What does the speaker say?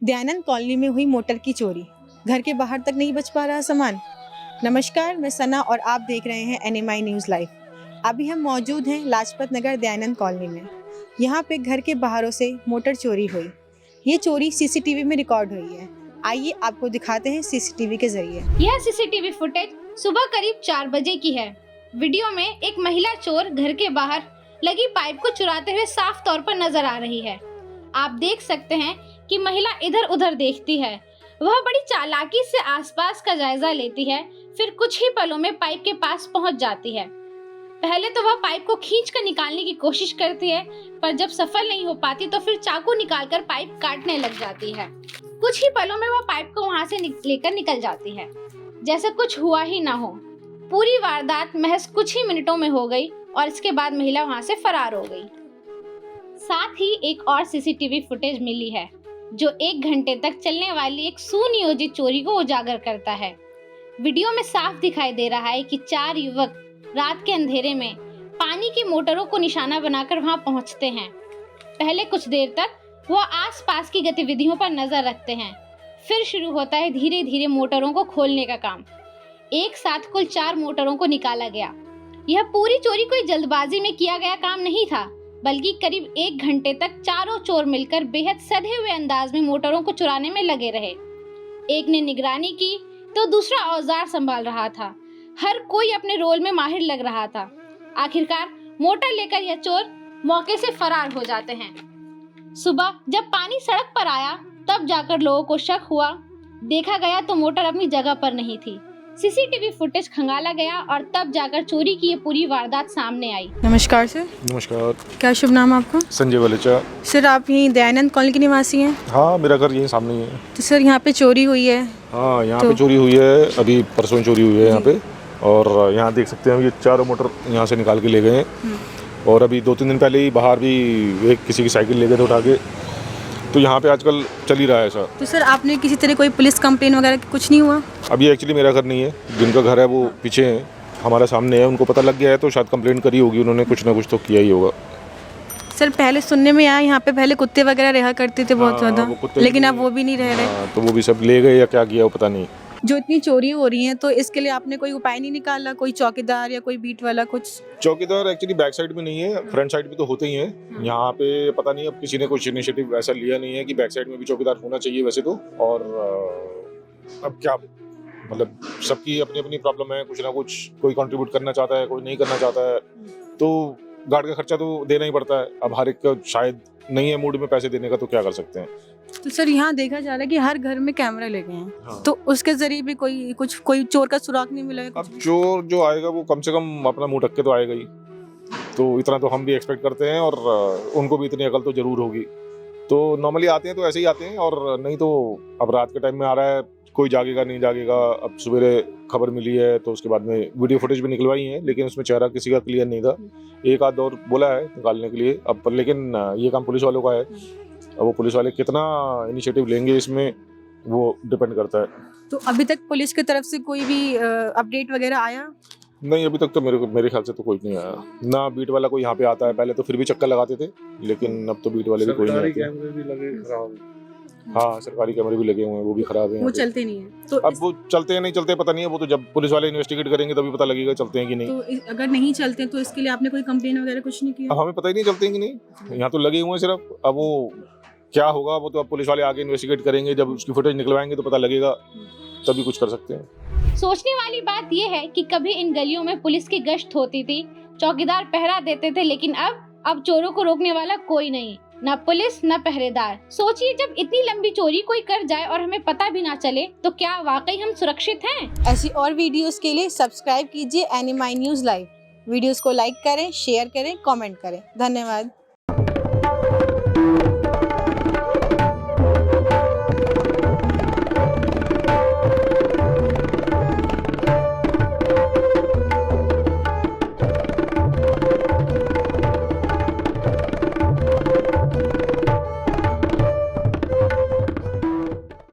Dayanand colony में हुई motor की चोरी, घर के बाहर तक नहीं बच पा रहा सामान। नमस्कार, मैं सना और आप देख रहे हैं NMI न्यूज़ लाइव। अभी हम मौजूद हैं लाजपत नगर दयानंद कॉलोनी में। यहाँ पे घर के बाहरों से मोटर चोरी हुई। ये चोरी CCTV में रिकॉर्ड हुई है। आइए आपको दिखाते हैं CCTV के जरिए। यह CCTV फुटेज सुबह करीब 4 बजे की है। वीडियो में एक महिला चोर घर के बाहर लगी पाइप को चुराते हुए साफ तौर पर नजर आ रही है। आप देख सकते हैं कि महिला इधर उधर देखती है। वह बड़ी चालाकी से आसपास का जायजा लेती है, फिर कुछ ही पलों में पाइप के पास पहुंच जाती है। पहले तो वह पाइप को खींचकर निकालने की कोशिश करती है, पर जब सफल नहीं हो पाती तो फिर चाकू निकालकर पाइप काटने लग जाती है। कुछ ही पलों में वह पाइप को वहां से लेकर निकल जाती है, जैसे कुछ हुआ ही ना हो। पूरी वारदात महज कुछ ही मिनटों में हो गई और इसके बाद महिला वहां से फरार हो गई। साथ ही एक और CCTV फुटेज मिली है, जो 1 घंटे तक चलने वाली एक सुनियोजित चोरी को उजागर करता है। वीडियो में साफ दिखाई दे रहा है कि 4 युवक रात के अंधेरे में पानी की मोटरों को निशाना बनाकर वहां पहुंचते हैं। पहले कुछ देर तक वह आसपास की गतिविधियों पर नजर रखते हैं, फिर शुरू होता है धीरे धीरे मोटरों को खोलने का काम। एक साथ कुल 4 मोटरों को निकाला गया। यह पूरी चोरी कोई जल्दबाजी में किया गया काम नहीं था, बल्कि करीब 1 घंटे तक चारों चोर मिलकर बेहद सधे हुए अंदाज में मोटरों को चुराने में लगे रहे। एक ने निगरानी की तो दूसरा औजार संभाल रहा था। हर कोई अपने रोल में माहिर लग रहा था। आखिरकार मोटर लेकर यह चोर मौके से फरार हो जाते हैं। सुबह जब पानी सड़क पर आया तब जाकर लोगों को शक हुआ। देखा गया तो मोटर अपनी जगह पर नहीं थी। CCTV फुटेज खंगाला गया और तब जाकर चोरी की ये पूरी वारदात सामने आई। नमस्कार सर। नमस्कार। क्या शुभ नाम आपका? संजय वलेचा। सर, आप यहीं दयानंद कॉलोनी के निवासी हैं? हाँ, मेरा घर यहीं सामने ही है। तो सर, यहाँ पे चोरी हुई है? हाँ, यहाँ पे चोरी हुई है। अभी परसों चोरी हुई है यहाँ पे। और यहाँ देख सकते हैं, ये 4 मोटर यहाँ से निकाल के ले गए हैं। और अभी 2-3 दिन पहले ही बाहर भी एक किसी की साइकिल ले गए थे उठा के। तो यहाँ पे आजकल चल ही रहा है सर। तो सर, आपने किसी तरह कोई पुलिस कंप्लेन वगैरह कुछ नहीं हुआ? अभी एक्चुअली मेरा घर नहीं है, जिनका घर है वो पीछे है, हमारे सामने है। उनको पता लग गया है तो शायद कंप्लेंट करी होगी उन्होंने, कुछ ना कुछ तो किया ही होगा। सर, पहले सुनने में आया यहाँ पे पहले कुत्ते वगैरह रहा करते थे बहुत ज़्यादा, लेकिन अब वो भी नहीं रह रहे। तो वो भी सब ले गए या क्या किया वो पता नहीं। जो इतनी चोरी हो रही है तो इसके लिए आपने कोई उपाय नहीं निकाला? कोई चौकीदार या कोई बीट वाला कुछ? चौकीदार एक्चुअली बैक साइड में नहीं है, फ्रंट साइड में तो होते ही हैं। यहाँ पे पता नहीं अब किसी ने कुछ इनिशिएटिव ऐसा लिया नहीं है कि बैक साइड में भी चौकीदार होना चाहिए वैसे तो। और अब क्या, मतलब सबकी अपनी अपनी प्रॉब्लम है। कुछ ना कुछ कोई कंट्रीब्यूट करना चाहता है, कोई नहीं करना चाहता है। तो गार्ड का खर्चा तो देना ही पड़ता है। अब हर एक का शायद नहीं है मूड में पैसे देने का, तो क्या कर सकते हैं। तो सर, यहाँ देखा जा रहा है कि हर घर में कैमरा लगे हैं। हाँ। तो उसके जरिए भी कोई चोर का सुराग नहीं मिला है? अब चोर जो आएगा वो कम से कम अपना मुंह ढक के तो आएगा ही। तो इतना तो हम भी एक्सपेक्ट करते हैं और उनको भी इतनी अकल तो जरूर होगी। तो नॉर्मली आते हैं तो ऐसे ही आते हैं, और नहीं तो अब रात के टाइम में आ रहा है, कोई जागेगा नहीं जागेगा। अब सवेरे खबर मिली है तो उसके बाद में वीडियो फुटेज भी निकलवाई है, लेकिन उसमें चेहरा किसी का क्लियर नहीं था। एक आध और बोला है निकालने के लिए अब, लेकिन ये काम पुलिस वालों का है। अब वो पुलिस वाले कितना इनिशिएटिव लेंगे इसमें वो डिपेंड करता है। तो अभी तक पुलिस की तरफ से कोई भी अपडेट वगैरह आया? नहीं, अभी तक तो मेरे ख्याल से तो कोई नहीं आया ना। बीट वाला कोई यहाँ पे आता है, पहले तो फिर भी चक्कर लगाते थे, लेकिन अब तो बीट वाले भी कोई नहीं आते। कैमरे भी लगे खराब। हाँ, सरकारी कैमरे भी लगे हुए हैं, वो भी खराब है। वो चलते नहीं है तो अब वो चलते हैं नहीं चलते पता नहीं है। वो तो जब पुलिस वाले इन्वेस्टिगेट करेंगे तभी पता लगेगा चलते हैं कि नहीं। तो अगर नहीं चलते तो इसके लिए आपने कोई कंप्लेन वगैरह कुछ नहीं किया? अब हमें पता ही नहीं चलते हैं कि नहीं। यहाँ तो लगे हुए हैं सिर्फ। अब वो क्या होगा वो तो अब पुलिस वाले आगे इन्वेस्टिगेट करेंगे, जब उसकी फुटेज निकलवाएंगे तो पता लगेगा, तभी कुछ कर सकते हैं। सोचने वाली बात यह है कि कभी इन गलियों में पुलिस की गश्त होती थी, चौकीदार पहरा देते थे, लेकिन अब चोरों को रोकने वाला कोई नहीं, ना पुलिस ना पहरेदार। सोचिए, जब इतनी लंबी चोरी कोई कर जाए और हमें पता भी ना चले तो क्या वाकई हम सुरक्षित हैं? ऐसी और वीडियोस के लिए सब्सक्राइब कीजिए NMI न्यूज़ लाइव। वीडियोस को लाइक करें, शेयर करें, कमेंट करें। धन्यवाद।